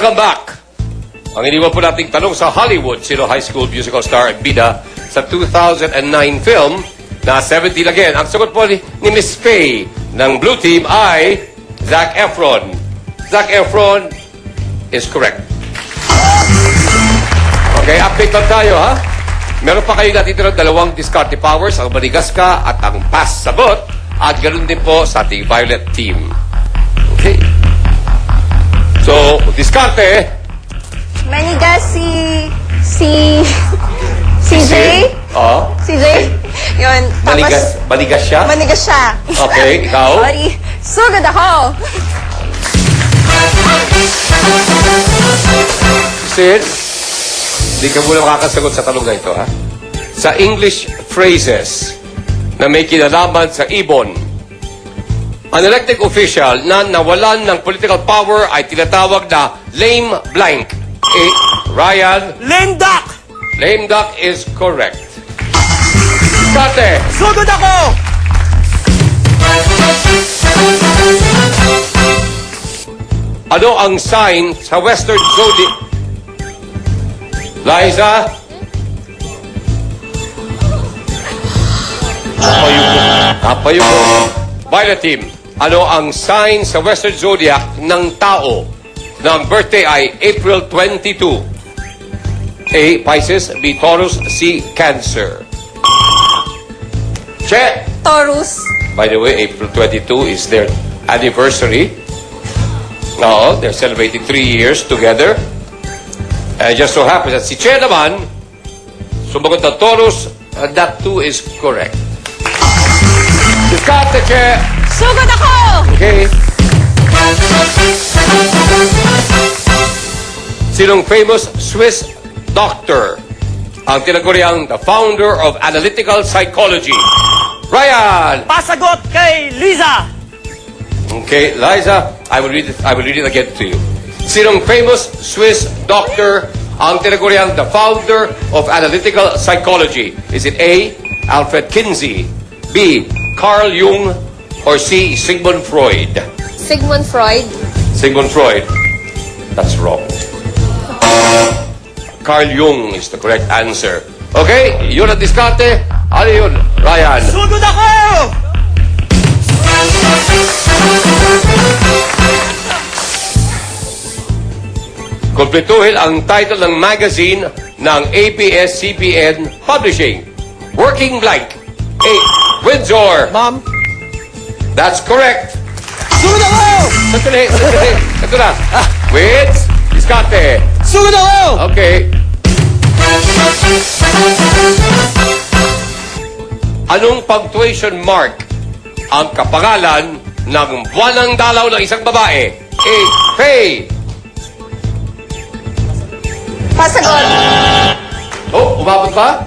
Welcome back! Ang iniwan po nating tanong sa Hollywood, sino high school musical star at bida sa 2009 film na 17 again? Ang sagot po ni Miss Faye ng Blue Team ay Zac Efron. Zac Efron is correct. Okay, update lang tayo, ha? Meron pa kayo natitirang dalawang discarte powers, ang manigas ka at ang pass sagot. At ganoon din po sa ating Violet Team. Okay. So, discarte. Manigas si Jay. Oo. Si Jay. Yun. Manigas siya? Manigas siya. Okay, ikaw? Sorry. Sugod ako. Sid, hindi ka muna makakasagot sa tanong na ito, ha? Sa English phrases na may kinalaman sa ibon, an elected official na nawalan ng political power ay tinatawag na lame blank. A. Ryan. Lame duck! Lame duck is correct. Kate. Sugod ako! Ano ang sign sa Western Zodiac? Liza? Kapayo ko. Violet Team, ano ang sign sa Western Zodiac ng tao na ang birthday ay April 22? A. Pisces. B. Taurus. C. Cancer. Che! Taurus. By the way, April 22 is their anniversary. No, they're celebrating 3 years together. And just so happens that si Che naman, sumagot na Taurus, and that too is correct. Discarte, Che! Sugod ako! Okay. Sinong famous Swiss doctor ang tinaguriang the founder of analytical psychology? Ryan! Pasagot kay Liza! Okay, Liza, I will read it again to you. Sinong famous Swiss doctor ang tinaguriang the founder of analytical psychology? Is it A. Alfred Kinsey, B. Carl Jung, or C. Sigmund Freud? Sigmund Freud. Sigmund Freud. That's wrong. Carl Jung is the correct answer. Okay, yun ang diskarte. Ano yun, Ryan? Sugod ako! Kumpletuhin ang title ng magazine ng ABS-CBN Publishing. Working Blank. A. Windsor. Ma'am? That's correct. Sugod ako! Sandali. Ito na. Wins. Diskarte. Sugod ako! Okay. Anong punctuation mark ang kapangalan ng buwanang dalaw ng isang babae? A. Faye. Pasagot. Oh, umabot ba?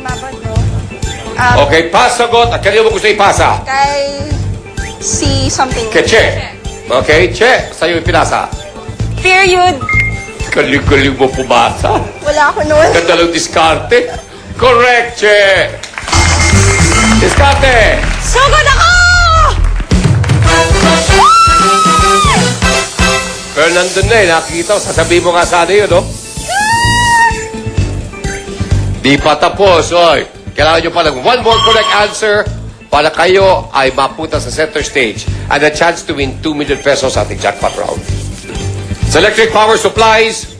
Mabot mo. Okay, pasagot. At kanino mo gusto ipasa? Kay si something. Kay Che. Okay, Che. Sa'yo ipinasa. Period. Galing-galing mo pumasa. Wala ako noon. Ganda lang diskarte. Correct, Che. Diskarte. Sugod ako! Pero nandun na eh. Nakikita ko. Sasabihin mo nga sana yun, no? Di pa tapos, oy. Kailangan nyo pa ng one more correct answer para kayo ay mapunta sa center stage and a chance to win 2 million pesos sa ating jackpot round. Sa electric power supplies,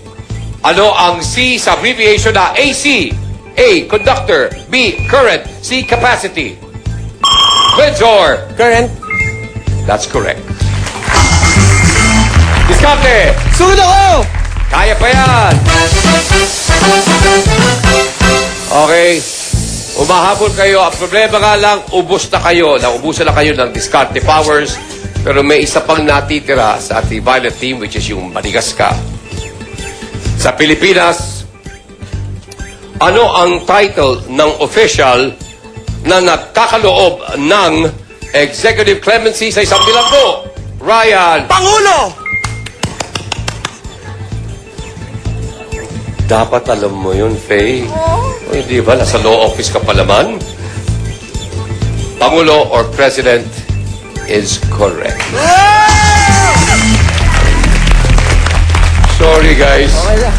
ano ang C sa abbreviation na AC? A. Conductor. B. Current. C. Capacity. Windsor. Current? That's correct. Discarte. Sugod ako! Kaya pa yan. Okay. Umahabol kayo. Ang problema nga lang, ubos na kayo. Naubusan na kayo ng discarte powers. Pero may isa pang natitira sa ating Violet Team, which is yung manigas ka. Sa Pilipinas, ano ang title ng official na nagkakaloob ng executive clemency sa isang bilanggo? Ryan. Pangulo! Dapat alam mo yun, Faye. O, hindi ba? Nasa law office ka pa naman. Pangulo or President is correct. Sorry, guys. Okay lang.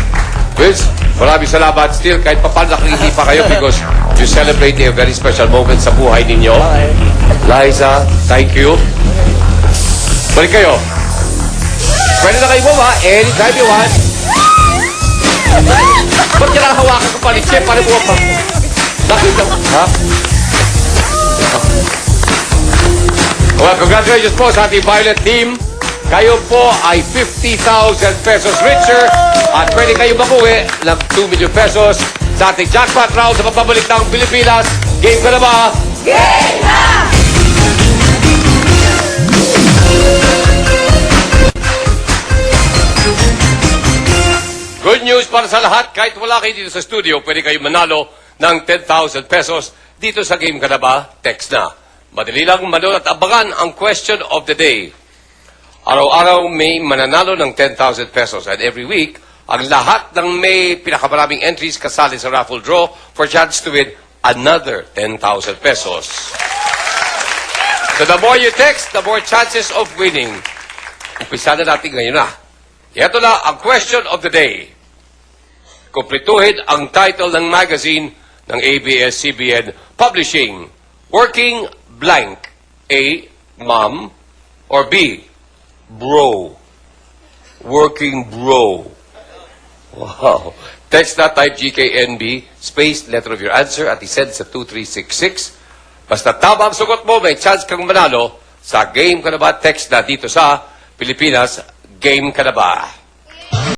Vince, maraming salamat. Still, kahit pa paano nakikiti pa kayo because you celebrate a very special moment sa buhay ninyo. Okay. Liza, thank you. Balik kayo. Pwede na kayo bumaba anytime you want. Ba't kailangan hawakan ko pa ni Chef? Paano mo pa? Nakita mo? Ha? Well, congratulations po sa ating Violet team. Kayo po ay 50,000 pesos richer at pwede kayo makuwi ng 2 million pesos sa ating jackpot round sa pagbabalik ng Pilipinas. Game ka na ba? Game na! Good news para sa lahat. Kahit wala kayo dito sa studio, pwede kayo manalo ng 10,000 pesos dito sa Game Ka Na Ba? Text na. Madali lang manood at abangan ang question of the day. Araw-araw may mananalo ng 10,000 pesos and every week, ang lahat ng may pinakamaraming entries kasali sa raffle draw for chance to win another 10,000 pesos. So the more you text, the more chances of winning. Umpisa na natin ngayon na. Ito na ang question of the day. Kumpletuhin ang title ng magazine ng ABS-CBN Publishing. Working blank. A, mom, or B, bro. Working bro. Wow. Text na type GKNB, space, letter of your answer, at isend sa 2366. Basta tama ang sugot mo, may chance kang manalo sa Game Ka Na Ba? Text na dito sa Pilipinas, Game Ka Na Ba?